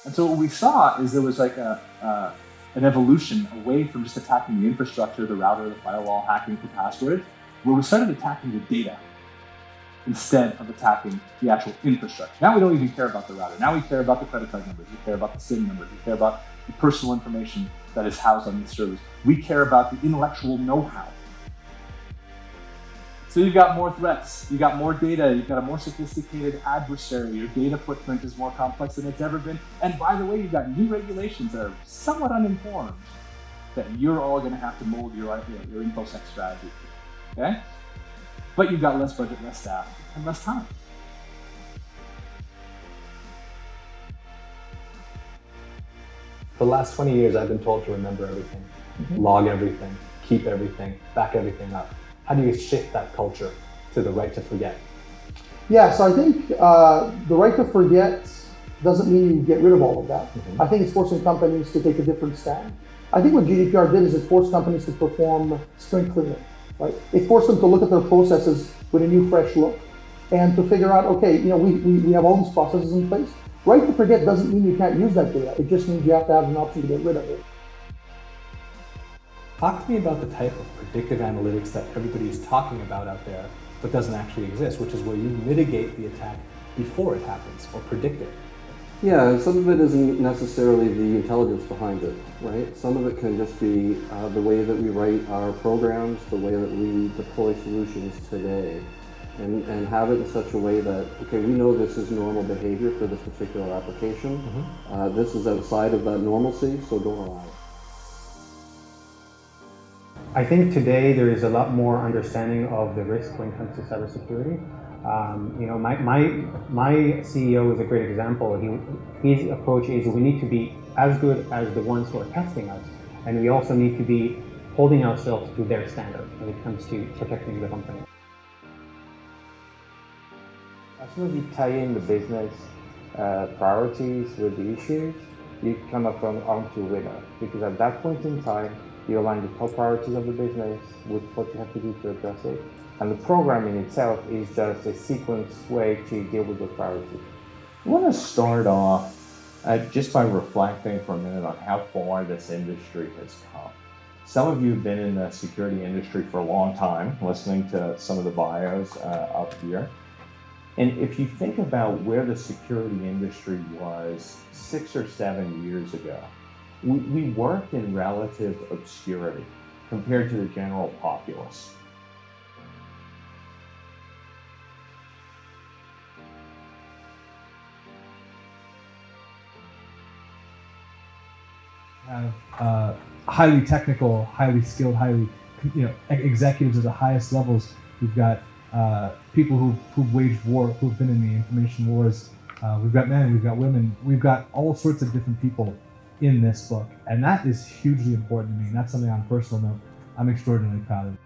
And so what we saw is there was like an evolution away from just attacking the infrastructure, the router, the firewall, hacking for passwords, where we started attacking the data instead of attacking the actual infrastructure. Now we don't even care about the router. Now we care about the credit card numbers. We care about the SIM numbers. We care about the personal information that is housed on these servers. We care about the intellectual know-how. So you've got more threats, you've got more data, you've got a more sophisticated adversary, your data footprint is more complex than it's ever been. And by the way, you've got new regulations that are somewhat uninformed that you're all gonna have to mold your InfoSec strategy to, okay? But you've got less budget, less staff, and less time. For the last 20 years, I've been told to remember everything, log everything, keep everything, back everything up. How do you shift that culture to the right to forget? Yeah, so I think the right to forget doesn't mean you get rid of all of that. I think it's forcing companies to take a different stand. I think what GDPR did is it forced companies to perform spring cleaning, right? It forced them to look at their processes with a new, fresh look and to figure out, okay, we have all these processes in place. Right to forget doesn't mean you can't use that data. It just means you have to have an option to get rid of it. Talk to me about the type of predictive analytics that everybody is talking about out there, but doesn't actually exist, which is where you mitigate the attack before it happens, or predict it. Yeah, some of it isn't necessarily the intelligence behind it, right? Some of it can just be the way that we write our programs, the way that we deploy solutions today, and have it in such a way that, okay, we know this is normal behavior for this particular application. This is outside of that normalcy, so don't allow it. I think today there is a lot more understanding of the risk when it comes to cybersecurity. My CEO is a great example. His approach is we need to be as good as the ones who are testing us, and we also need to be holding ourselves to their standard when it comes to protecting the company. As soon as you tie in the business priorities with the issues, you kind of onto a winner, because at that point in time, you align the top priorities of the business with what you have to do to address it. And the program in itself is just a sequenced way to deal with the priorities. I want to start off just by reflecting for a minute on how far this industry has come. Some of you have been in the security industry for a long time, listening to some of the bios up here. And if you think about where the security industry was 6 or 7 years ago, we worked in relative obscurity compared to the general populace. Have highly technical, highly skilled, executives at the highest levels. We've got people who've waged war, who've been in the information wars. We've got men, we've got women, we've got all sorts of different people in this book, and that is hugely important to me, and that's something on a personal note I'm extraordinarily proud of.